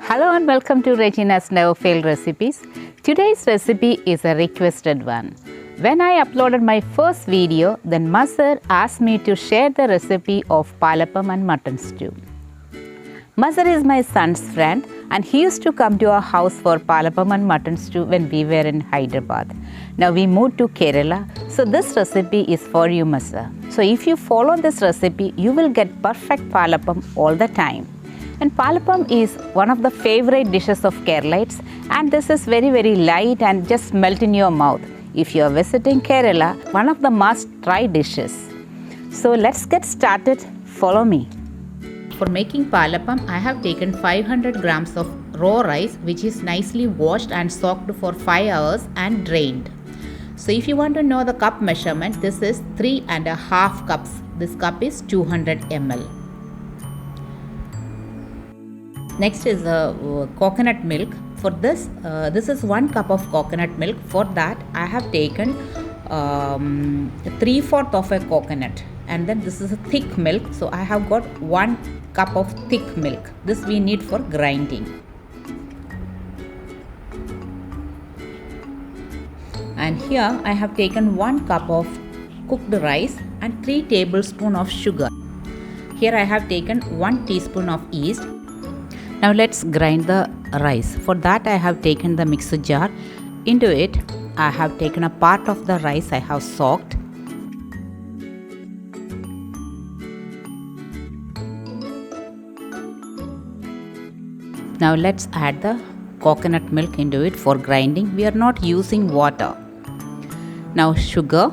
Hello and welcome to Regina's Never Fail Recipes. Today's recipe is a requested one. When I uploaded my first video, then Mazhar asked me to share the recipe of Palappam and Mutton Stew. Mazhar is my son's friend and he used to come to our house for Palappam and Mutton Stew when we were in Hyderabad. Now we moved to Kerala, so this recipe is for you, Mazhar. So if you follow this recipe, you will get perfect Palappam all the time. And Palappam is one of the favorite dishes of Keralites, and this is very light and just melt in your mouth. If you are visiting Kerala, one of the must try dishes. So let's get started. Follow me. For making Palappam, I have taken 500 grams of raw rice which is nicely washed and soaked for 5 hours and drained. So if you want to know the cup measurement, this is 3.5 cups. This cup is 200 ml. Next is coconut milk. For this, this is 1 cup of coconut milk. For that, I have taken 3/4 of a coconut, and then this is a thick milk. So I have got 1 cup of thick milk. This we need for grinding. And here I have taken 1 cup of cooked rice and 3 tablespoons of sugar. Here I have taken 1 teaspoon of yeast. Now let's grind the rice. For that I have taken the mixer jar. Into it I have taken a part of the rice I have soaked. Now let's add the coconut milk into it for grinding. We are not using water. Now sugar.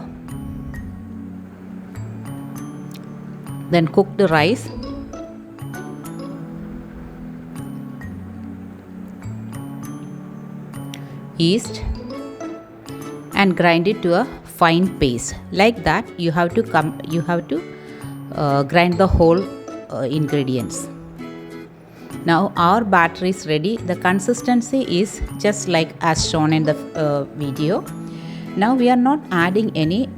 Then cook the rice. Yeast and grind it to a fine paste. Like that you have to grind the whole ingredients. Now our batter is ready. The consistency is just like as shown in the video. Now we are not adding any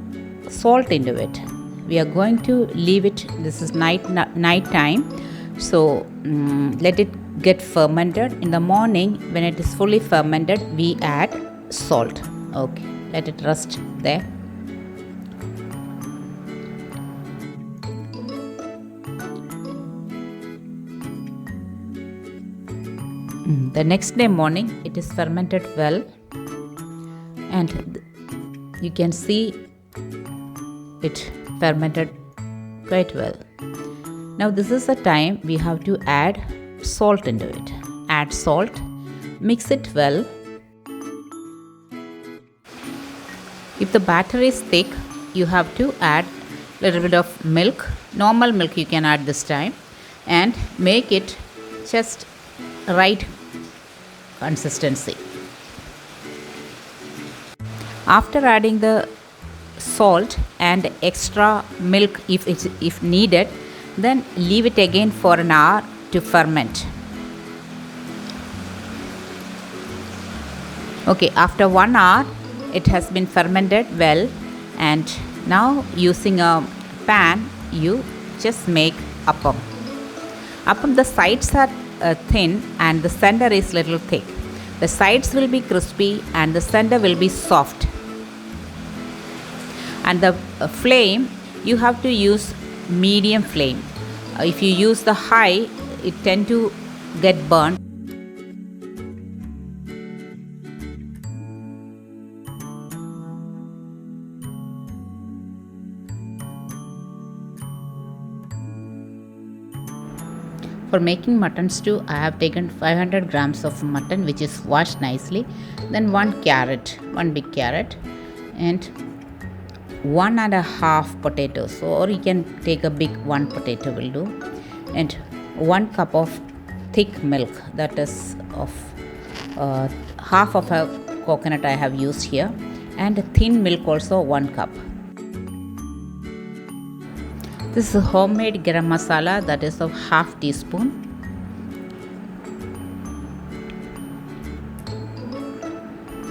salt into it. We are going to leave it. This is night time, so let it get fermented. In the morning when it is fully fermented, we add salt. Okay, let it rest there. The next day morning it is fermented well, and you can see it fermented quite well. Now this is the time we have to add salt into it. Add salt, mix it well. If the batter is thick, you have to add a little bit of milk. Normal milk you can add this time, and make it just right consistency. After adding the salt and extra milk if needed, then leave it again for an hour to ferment. Okay, after 1 hour it has been fermented well, and now using a pan you just make appam. Appam, the sides are thin and the center is little thick. The sides will be crispy and the center will be soft. And the flame you have to use medium flame. If you use the high, it tend to get burnt. For making mutton stew, I have taken 500 grams of mutton which is washed nicely. Then 1 carrot, 1 big carrot, and 1.5 potatoes, or you can take a big 1 potato will do, and 1 cup of thick milk, that is of half of a coconut I have used here, and thin milk also 1 cup. This is homemade Garam Masala, that is of half teaspoon.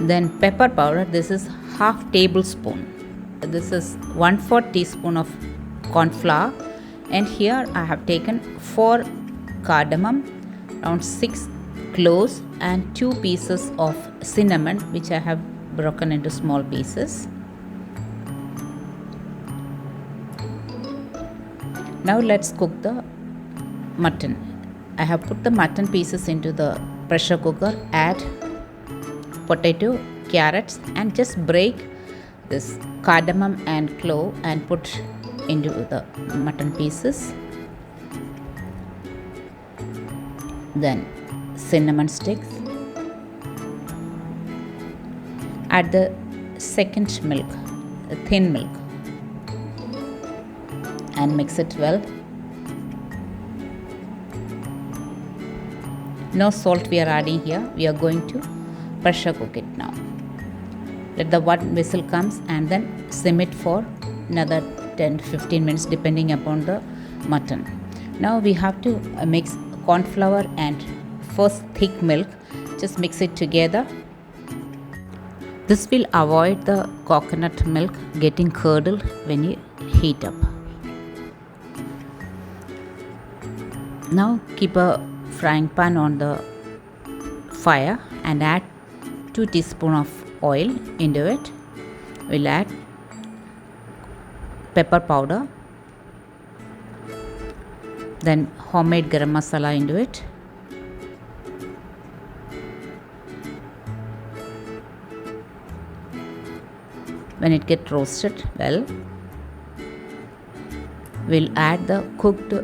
Then pepper powder, this is half tablespoon. This is 1/4 teaspoon of corn flour, and here I have taken 4 cardamom, around 6 cloves and 2 pieces of cinnamon, which I have broken into small pieces. Now let's cook the mutton. I have put the mutton pieces into the pressure cooker, add potato, carrots, and just break this cardamom and clove and put into the mutton pieces. Then cinnamon sticks. Add the second milk, the thin milk, and mix it well. No salt we are adding here. We are going to pressure cook it now. Let the one whistle comes and then sim it for another 10-15 minutes depending upon the mutton. Now we have to mix corn flour and first thick milk. Just mix it together. This will avoid the coconut milk getting curdled when you heat up. Now keep a frying pan on the fire and add 2 teaspoons of oil into it. We'll add pepper powder, then homemade garam masala into it. When it gets roasted well, we'll add the cooked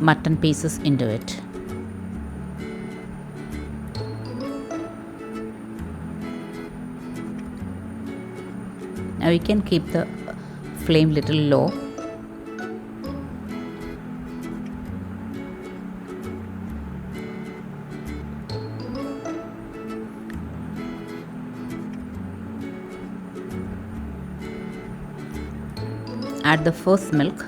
mutton pieces into it. Now you can keep the flame little low. Add the first milk.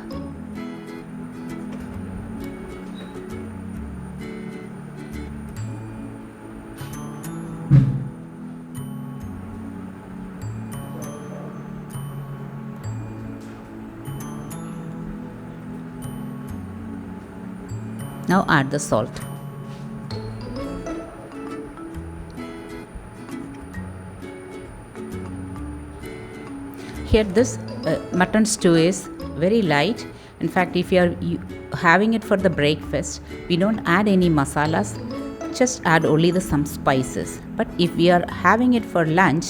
Now add the salt. Here this mutton stew is very light. In fact, if you are having it for the breakfast, we don't add any masalas, just add only some spices. But if we are having it for lunch,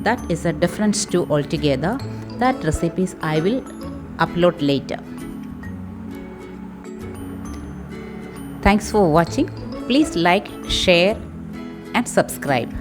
that is a different stew altogether. That recipes I will upload later. Thanks for watching. Please like, share and subscribe.